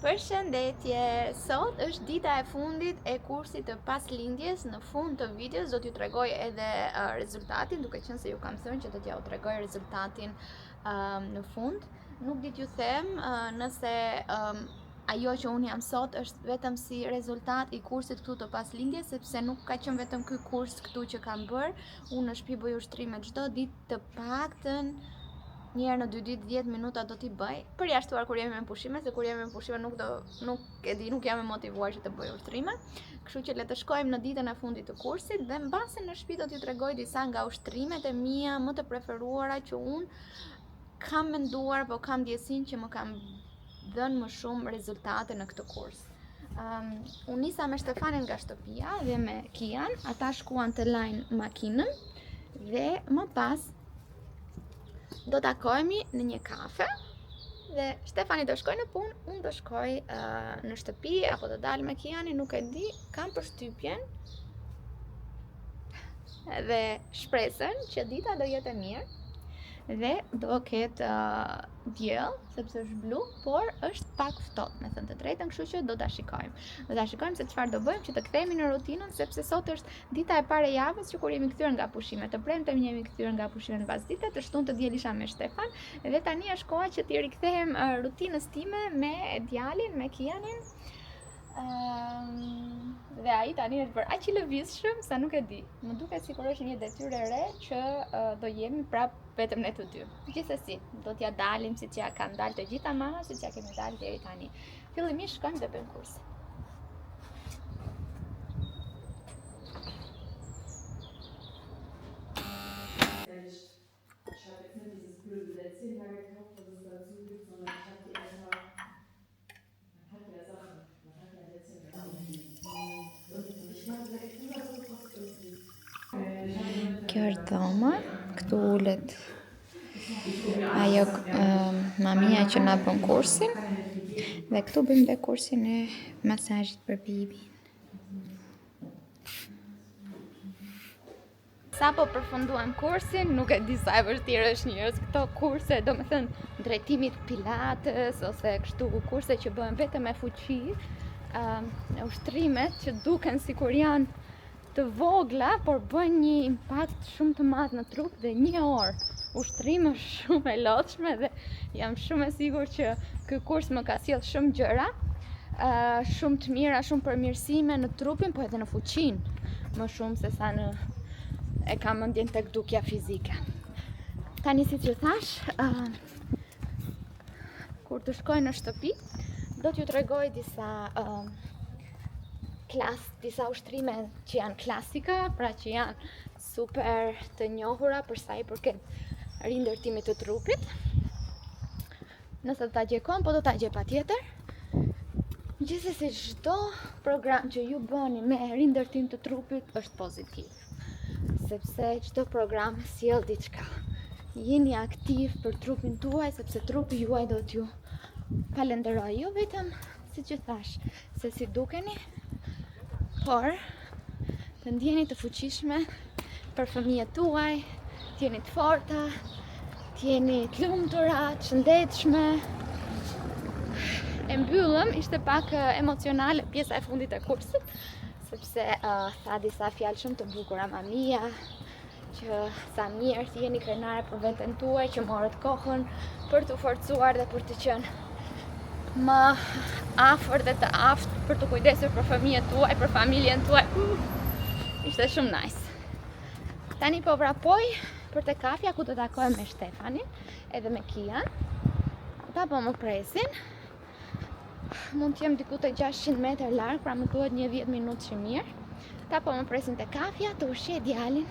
Përshëndetje, sot është dita e fundit e kursit të paslindjes. Në fund të videos do t'ju tregoj edhe rezultatin, duke qenë se ju kam thënë që do t'ja u tregoj rezultatin në fund. Nuk di t'ju them nëse ajo që unë jam sot është vetëm si rezultat i kursit këtu të paslindjes, sepse nuk ka qenë vetëm ky kurs këtu që kam bërë. Unë në shtëpi bëj ushtrime çdo ditë, të paktën një herë në 2 ditë 10 minuta do t'i bëj, përjashtuar kur jemi me pushime, se kur jemi me pushime nuk jam e motivuar që të bëj ushtrime. Kështu që le të shkojmë në ditën e fundit të kursit dhe mbasi në shtëpi do t'ju tregoj disa nga ushtrimet e mia më të preferuara që unë kam menduar, po kam ndjesinë që më kam dhënë më shumë rezultate në këtë kurs. Unë nisa me Shtefanin nga shtëpia dhe me Kian, ata shkuan të lajnë makinën dhe më pas do takohemi në një kafe dhe Shtefani do shkoj në punë, unë do shkoj në shtëpi apo do dal me Kianin, nuk e di, kam përshtypjen dhe shpresën që dita do jetë e mirë dhe do ketë diell, sepse është blu, por është pak ftohtë, me thënë të drejtën, kështu që do ta shikojmë. Do ta shikojmë se çfarë do bëjmë që të kthehemi në rutinën, sepse sot është dita e parë e javës që kur jemi kthyer nga pushimet. Të premten jemi kthyer nga pushimet mbas dite, të shtunë diel isha me Shtefan dhe tani është koha që t'i rikthehem rutinës time me djalin, me Kianin. Dhe ai tani është bërë aq i lëvizshëm sa nuk e di. Më duket sikur është një detyrë e re që do jemi prap vetëm ne të dy. Gjithsesi, do t'ja dalim siç ja kanë dalë të gjitha mama, siç ja kemi dalë deri tani. Fillimisht shkojmë dhe bëjmë kurs. Kjo është dhoma, këtu ulet ajo mamia që na bën kursin dhe këtu bëjmë dhe kursin e masazhit për bibin. Sa po përfunduam kursin, nuk e di sa e vështirë është njerëz këto kurse, domethënë drejtimit pilates ose kështu kurse që bëhen vetëm me fuqi, ushtrimet që duken sikur janë të vogla, por bën një impakt shumë të madh në trup dhe 1 orë ushtrime shumë e lodhshme dhe jam shumë e sigurt që ky kurs më ka sjell shumë gjëra, shumë të mira, shumë përmirësime në trupin, po edhe në fuqinë, më shumë se sa e kam mendjen tek dukja fizike. Tani siç ju thash, kur të shkoj në shtëpi, do t'ju tregoj disa ushtrime që janë klasika, pra që janë super të njohura për sa i përket rindërtimit të trupit. Nëse do ta gjej kohën, po do ta gjej patjetër. Gjithsesi çdo program që ju bëni me rindërtim të trupit është pozitiv, sepse çdo program sjell diçka. Jeni aktiv për trupin tuaj, sepse trupi juaj do t'ju falenderojë, jo vetëm siç ju thash, se si dukeni, por të ndjeni të fuqishme për fëmijët tuaj, t'jeni të forta, t'jeni të lumtura, të shëndetshme. E mbyllëm, ishte pak emocionale pjesa e fundit e kursit, sepse tha disa fjalë shumë të bukura mamia, që sa mirë t'jeni krenare për veten tuaj, që morët kohën për t'u forcuar dhe për të qenë më afër dhe të aftë për të kujdesur për fëmijët tuaj, për familjen tuaj. Ishte shumë nice. Tani po vrapoj për te kafja ku do takohem me Shtefanin edhe me Kian. Ata po më presin. Mund t'jem diku te 600 metër larg, pra më duhet një 10 minutë që mirë. Ata po më presin te kafja, të ushqej djalin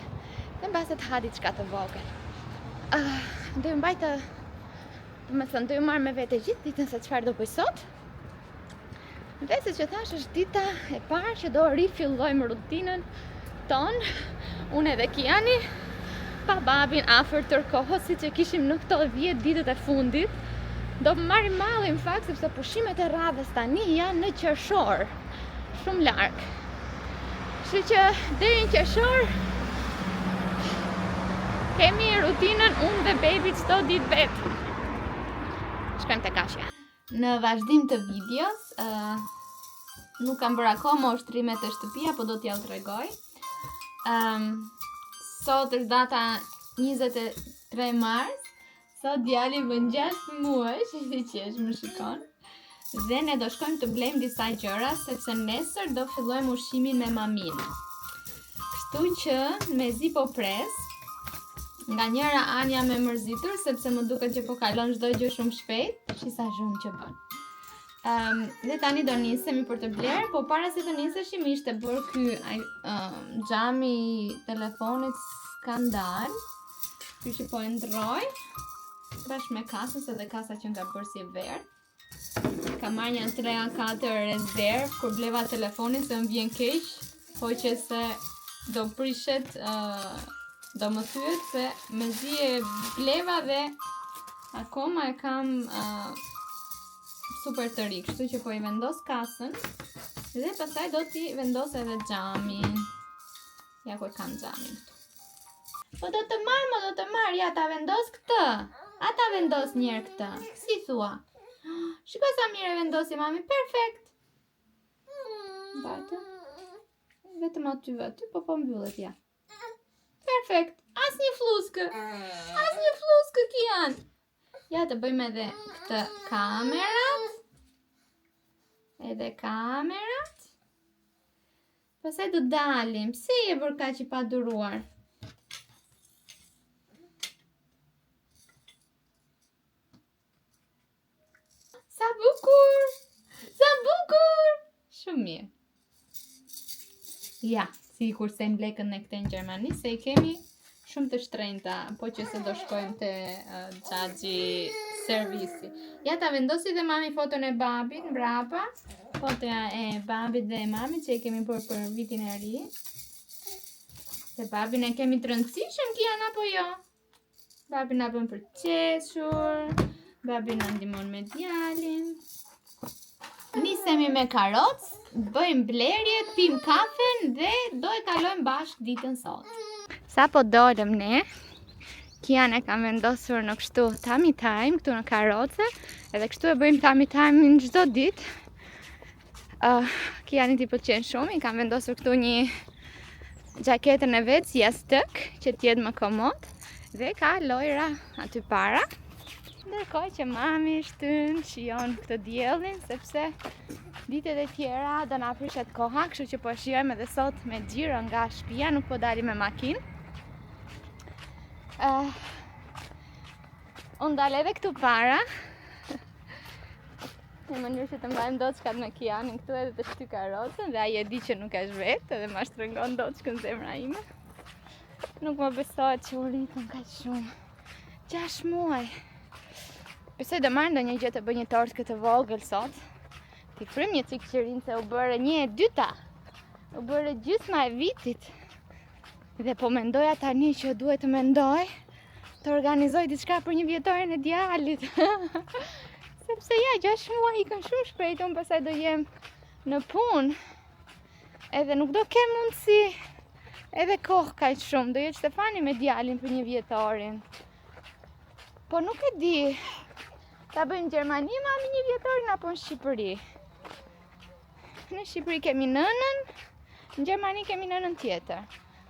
dhe mbase të ha diçka të vogël. Do ju mbaj do ju marr me vete gjithë ditën se çfarë do bëj sot. Dhe siç e thash, është dita e parë që do rifillojmë rutinën tonë, unë edhe Kiani, pa babin afër tërkohës siç e kishim në këto 10 ditët e fundit. Do marrim malli në fakt, sepse pushimet e radhës tani janë në qershor, shumë larg. Kështu që deri në qershor kemi rutinën unë dhe baby çdo ditë vetë. Shkojmë te kafja. Në vazhdim të videos, nuk kam bërë akoma ushtrimet e shtëpia, po do t'ja u tregoj. Sot është data 23 mars, sot djali bën 6 muaj, si qesh më shikon. Dhe ne do shkojmë të blejmë disa gjëra, sepse nesër do fillojmë ushqimin me maminë. Kështu që mezi po pres. Nga njëra anë jam e mërzitur, sepse më duket që po kalon çdo gjë shumë shpejt, shisa shumë që bën. Dhe tani do nisemi për të blerë, po para se të niseshim ishte bërë ky xhami i telefonit skandal. Ky që po e ndroj, bashkë me kasën, se dhe kasa që nga bërë si e verdh. Ka marrë një 3-4 rezervë kur bleva telefonin, se më vjen keq, po që se do prishet, do më thyet se mezi e bleva dhe akoma e kam super të ri, kështu që po i vendos kasën dhe pastaj do t'i vendos edhe xhamin. Ja ku e kam xhamin këtu. Po do të marr, ja ta vendos këtë. A ta vendos njerë këtë. Si thua? Shiko sa mirë e vendosi mami, perfekt. Bajtë. Vetëm aty, po mbyllet ja. Perfekt, asnjë fluskë Kian. Ja të bëjmë edhe këtë kamerat. Pastaj do dalim. Si e bërë kaq i pa duruar? Sa bukur! Shumë mirë. Ja, si kur se në blekën në këte në Gjermani, se i kemi shumë të shtrenjta, po që se do shkojmë të xhaxhi servisi. Ja ta vendosi dhe mami foton e babit, mbrapa, fotoja e babit dhe mamit që i kemi bërë për vitin e ri. Se babin e kemi të rëndësishëm, Kian, apo jo? Babin na bën për qeshur, babin na ndihmon me djalin. Nisemi me karocë, bëjmë blerjet, pim kafen dhe do e kalojmë bashkë ditën sot. Sa po dolëm ne, Kian e kam vendosur në kështu tummy time, këtu në karocë, edhe kështu e bëjmë tummy time në çdo ditë. Kian i t'i pëlqen shumë, i kam vendosur këtu një xhaketën e vet si jastëk, që t'jetë më komod, dhe ka lojra aty para. Ndërkohë që mami shtyn shijon këtë diellin, sepse ditët e tjera do na prishet koha, kështu që po shijojmë edhe sot me xhiro nga shtëpia, nuk po dalim me makinë. Unë dal edhe këtu para. Në mënyrë që të mbajmë doçkat me Kianin këtu edhe të shty karocën, dhe ai e di që nuk është vetë, edhe ma shtrëngon doçkën zemra ime. Nuk më besohet që u rritëm kaq shumë. 6 muaj. Besoj do marrë ndonjë gjë të bëj një tort këtë vogël sot. Ti frym një cik qërin se u bëre 1/2. U bëre gjysma e vitit. Dhe po mendoja tani që duhet të mendoj të organizoj diçka për 1 vjetorin e djalit. Sepse ja 6 muaj ikën shumë shpejt, unë pastaj do jem në punë. Edhe nuk do kem mundësi edhe kohë kaq shumë. Do jetë Stefani me djalin për 1 vjetorin. Po nuk e di. Ta bëjmë në Gjermani, mami 1 vjetorin apo në Shqipëri? Në Shqipëri kemi nënën, në Gjermani kemi nënën tjetër.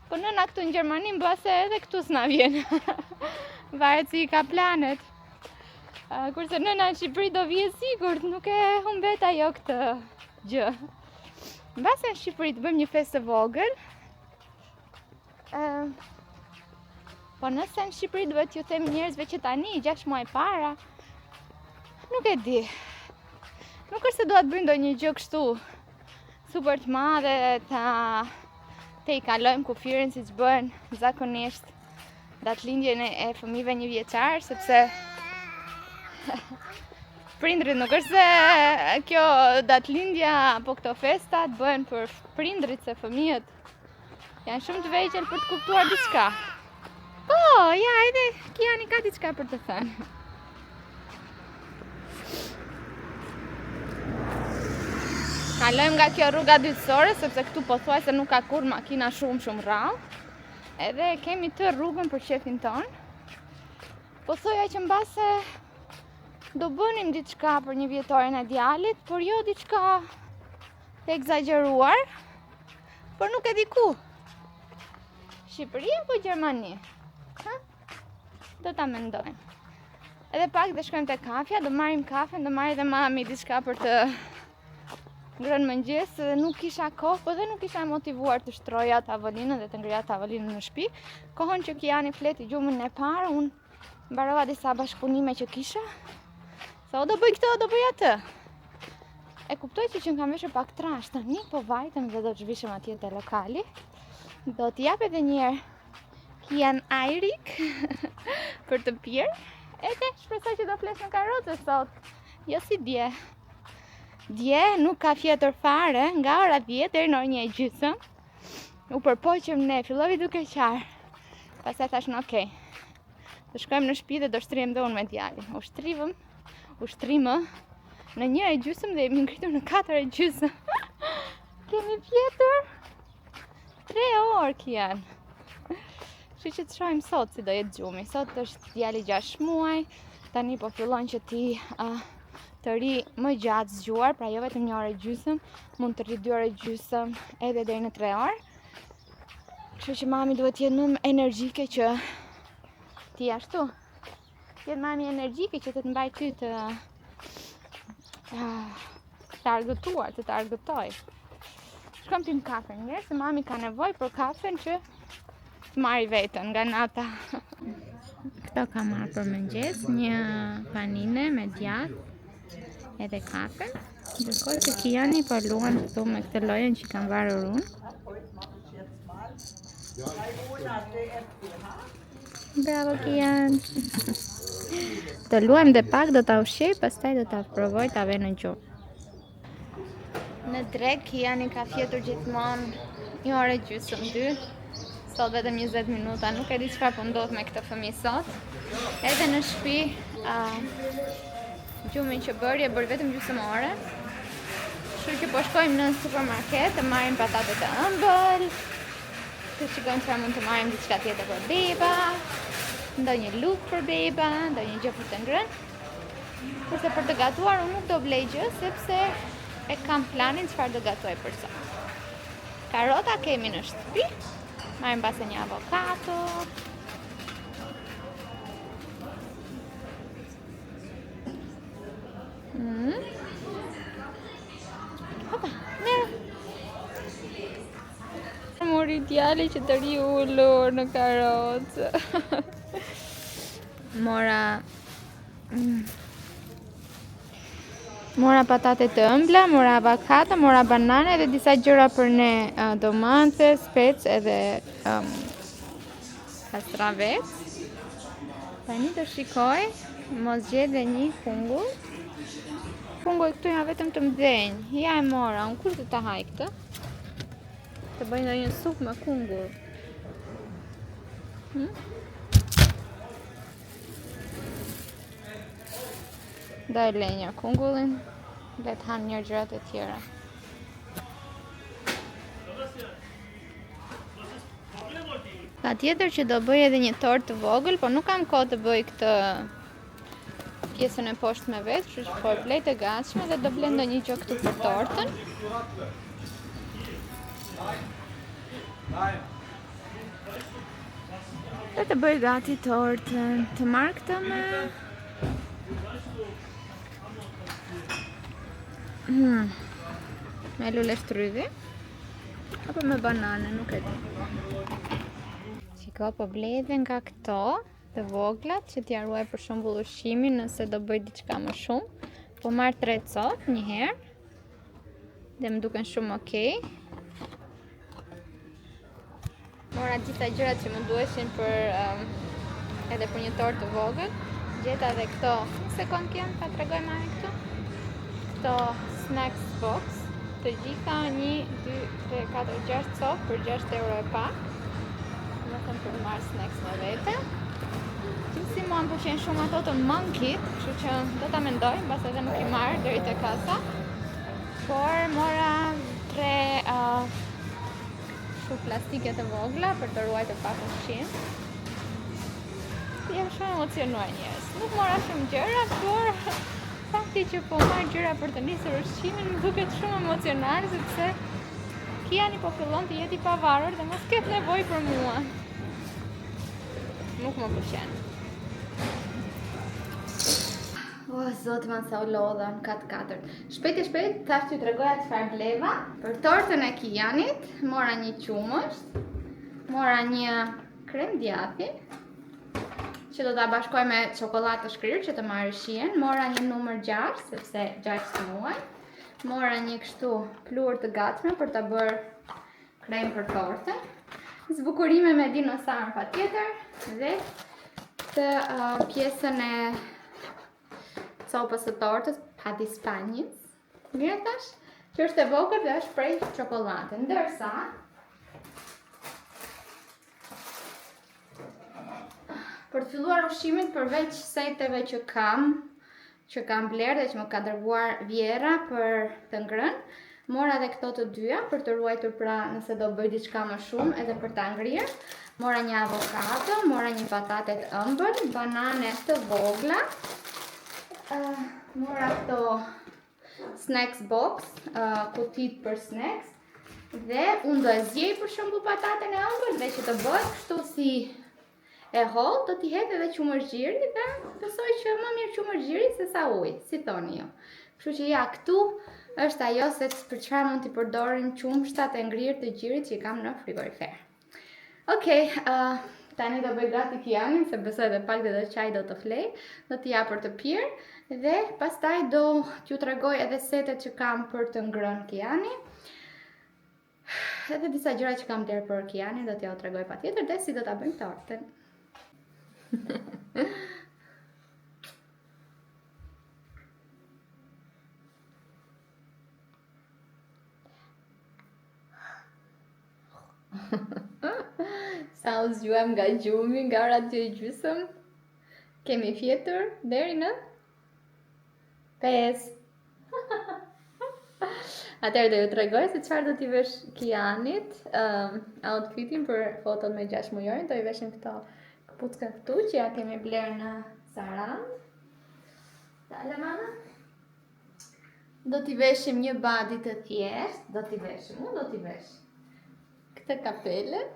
Po nëna këtu në Gjermani mbase edhe këtu s'na vjen. Varet si ka planet. Kurse nëna në Shqipëri do vje sigurt, nuk e humbet ajo këtë gjë. Mbase në Shqipëri të bëjmë një festë të vogël. Po nëse në Shqipëri duhet ju them njerëzve që tani 6 muaj para, nuk e di. Nuk është se duhet bëjmë ndonjë gjë kështu super të madhe, te i kalojmë kufirin siç bën zakonisht datëlindjen e fëmijëve 1 vjeçar, sepse prindrit nuk është se kjo datëlindja apo këto festa të bëhen për prindrit, se fëmijët janë shumë të vegjël për të kuptuar diçka. Po, ja, edhe Kiani ka diçka për të thënë. Kalojmë nga kjo rruga dytësore, sepse këtu po thuaj se nuk ka kur makina shumë rrallë. Edhe kemi të rrugën për shefin ton. Po thoja që mbase do bënim diçka për një vjetorin e djalit, por jo diçka të egzageruar, por nuk e di ku. Shqipëri apo Gjermani? Do ta mendojmë. Edhe pak dhe shkojmë te kafja, do marrim kafe, do marrë dhe mami diçka për të ngrënë mëngjes, dhe nuk kisha kohë, po dhe nuk isha motivuar të shtroja tavolinën dhe të ngreja tavolinën në shtëpi. Kohën që Kiani fleti gjumën e parë, unë mbarova disa bashkëpunime që kisha. Sa do bëj këtë, do bëj atë. E kuptoj që kam veshur pak trash tani, po vajtëm dhe do të zhvishem atje te lokali. Do t'i jap edhe një herë Kian Ajrik për të pirë. Edhe shpresoj që do flesh në karroce sot. Jo si dje. Dje nuk ka fjetur fare, nga ora 10 deri në orën 1:30. U përpoqëm ne, fillovi duke qarë. Pastaj thashën, okay. Do shkojmë në shtëpi dhe do shtrihem dhe unë me djalin. Ushtrimë në 1:30 dhe jemi ngritur në 4:30. Kemi fjetur 3 orë Kian. Kështu që të shohim sot si do jetë gjumi. Sot është djali 6 muaj, tani po fillon që ti të ri më gjatë zgjuar, pra jo vetëm 1:30, mund të rri 2:30 edhe deri në 3 orë. Kështu që mami duhet jetë më energjike që ti ashtu. Jetë mami energjike që të mbaj ty të argëtuar, të argëtoj. Shkom pim kafe njerë, se mami ka nevojë për kafen që të marri vetën nga nata. Këto ka marrë për mëngjes, një panine me djath edhe kafe. Ndërkohë që Kiani po luan këtu me këtë lojën që kam varur unë. Bravo Kian. Do luajmë dhe pak, do ta ushqej, pastaj do ta provoj ta vë në gjumë. Në drek Kiani ka fjetur gjithmonë 1:30, 2. Sot vetëm 20 minuta, nuk e di çfarë po ndodh me këtë fëmijë sot. Edhe në shtëpi gjumin që bëri e bëri vetëm gjysmore. Kështu që po shkojmë në supermarket të marrim patate të ëmbël. Të shikojmë çfarë mund të marrim diçka tjetër për beba. Ndonjë luk për beba, ndonjë gjë për të ngrënë. Kurse për të gatuar unë nuk do blej gjë sepse e kam planin çfarë do gatuaj për sot. Karrota kemi në shtëpi. Marrim pastaj një avokado. Hopa, merë. Mori djali që të ri ullur në karrocë. Mora patate të ëmbla, mora avokado, mora banane dhe disa gjëra për ne, domate, spec edhe kastravet. Tani do shikoj, mos gjet dhe një kungull. Kungull këtu janë vetëm të mdhenj. Ja e mora, unë kur të ta haj këtë? Të bëj ndonjë supë me kungull. Do e lej një kungullin, le të hanë një gjërat e tjera. Patjetër që do bëj edhe një tort të vogël, por nuk kam kohë të bëj këtë pjesën e poshtë me vetë, kështu që po e blej të gatshme dhe do blej ndonjë gjë këtu për tortën. Dhe të bëj gati tortën, të marr këtë me lule shtrydhi apo me banane, nuk e di. Shiko, po blej edhe nga këto të voglat që t'ja ruaj për shembull ushqimin nëse do bëj diçka më shumë. Po marr 3 cop një herë dhe më duken shumë okay. Mora gjitha gjërat që më duheshin edhe për një tort të vogël. Gjeta edhe këto, se kon kjen ta tregoj mami këtu. Këto snacks box, të gjitha 1, 2, 3, 4, 6 cop për 6 euro e pak. Më thëmë për marrë snacks me vete. Si mua më pëlqen shumë ato të Monkey, kështu që do ta mendoj, mbas edhe nuk i marr deri te kasa. Por mora 3 shumë plastike të vogla për të ruajtur pak ushqim. Jam shumë emocionuar njerëz. Nuk mora shumë gjëra, por fakti që po marr gjëra për të nisur ushqimin më duket shumë emocional sepse Kiani po fillon të jeti pavarur dhe mos ketë nevojë për mua. Nuk më pëlqen. O, zoti ma sa u lodha në 4-4. Shpejt, tash t'ju tregoja çfarë bleva. Për tortën e Kianit, mora një qumësht, mora një krem djathi, që do ta bashkoj me çokoladë të shkrirë që të marrë shijen, mora një numër 6, sepse 6 muaj, mora një kështu pluhur të gatshme për ta bërë krem për tortën, zbukurime me dinosaur patjetër, dhe të pjesën e sopës së tortës, pati spanjës, mirë tash, që është e vogël dhe është prej çokoladë, ndërsa për të filluar ushqimin përveç seteve që kam bler dhe që më ka dërguar Vjera për të ngrënë, mora edhe këto të dyja për të ruajtur, pra nëse do bëj diçka më shumë edhe për ta ngrirë. Mora një avokado, mora një patate të ëmbël, banane të vogla, mora këto snacks box, kutit për snacks, dhe unë do e zgjej për shembull pataten e ëmbël dhe që të bëhet kështu si e holl, do t'i hedh edhe qumëshgjiri dhe besoj që më mirë qumëshgjiri se sa uji, si thoni ju. Kështu që ja, këtu është ajo se për çfarë mund t'i përdorim qumshtat e ngrirë të gjirit që i kam në frigorifer. Okej, tani do bëj gati Kianin, se besoj dhe pak dhe çaj do të flej, do t'i jap për të pirë dhe pastaj do t'ju tregoj edhe setet që kam për të ngrënë Kiani. Edhe disa gjëra që kam der për Kianin do t'ja u tregoj patjetër dhe si do ta bëjmë tortën. Sa u zgjuam nga gjumi, nga ora 2:30. Kemi fjetur deri në 5. Atëherë do ju tregoj se çfarë do t'i vesh Kianit, outfitin për foton me 6 mujorin, do i veshim këto këpucka këtu që ja kemi bler në Sarand. Dale mama. Do t'i veshim një badi të thjesht, do t'i vesh këtë kapelen,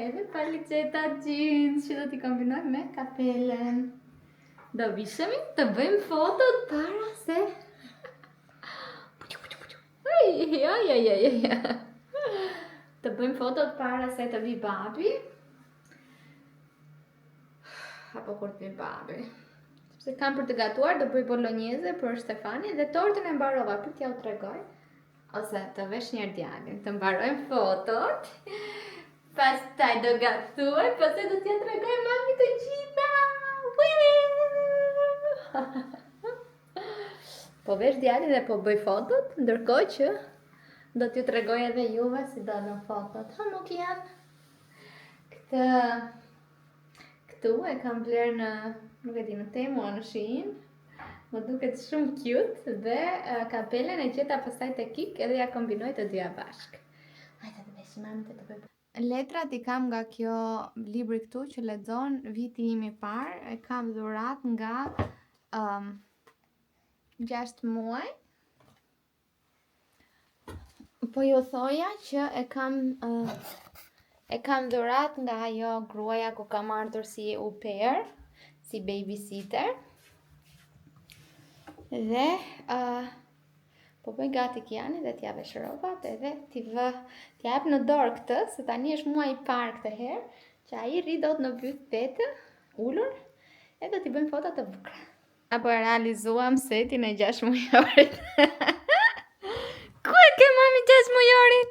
edhe paliceta jeans që do t'i kombinojmë me kapelen. Do vishemi të bëjmë fotot para se... Të bëjmë fotot para se të vi babi. Apo kur të vi babi. Sepse kam për të gatuar, do bëj bolognese për Stefani dhe tortën e mbarova për t'ja u tregoj. Ose të vesh njerë djalin, të mbarojmë fotot. Pastaj do gatuaj, pastaj do t'ja tregoj mami të gjitha. Po vesh djalin dhe po bëj fotot, ndërkohë që do t'ju tregoj edhe juve si do në fotot. Ha, nuk janë. Këtu e kam bler në, nuk e di, në Temu në Shein. Më duket shumë cute dhe kapelen e gjeta pastaj te Kik edhe ja kombinoj të dyja bashk. Hajde të veshim mami të bëj. Letrat i kam nga kjo libri këtu që lexon viti im i parë, e kam dhurat nga 6 muaj. Po ju thoja që e kam dhurat nga ajo gruaja ku kam ardhur si au pair, si babysitter. Dhe po bëj gati Kiani dhe t'ja vesh rrobat edhe t'i jap në dorë këtë, se tani është muaji i parë këtë herë, që ai rri dot në vyt vete, ulur, edhe do t'i bëjmë foto të bukura. Apo realizuam setin e 6 mujorit. Ku e ke mami 6 mujorin?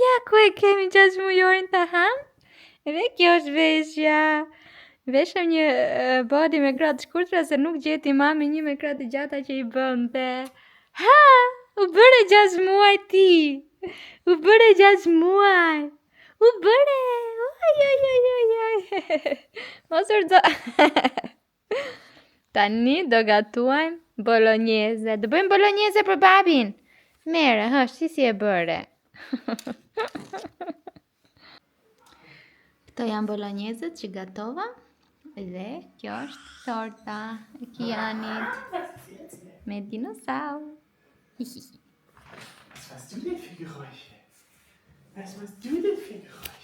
Ja, ku e kemi 6 mujorin të ham? Edhe kjo është veshja. Veshëm një body me kratë shkurtra se nuk gjeti mami një me kratë gjata që i bënte. Ha! U bëre 6 muaj ti! U bëre 6 muaj! U bëre! Oj! Mos urdo! Tani do gatuajmë bolognese. Do bëjmë bolognese për babin. Mere, hësht, si e bëre? Këto janë bologneset që gatova. Dhe kjo është torta e Kianit me dinosaur. Was machst du denn für Geräusche? Was machst du denn für Geräusche?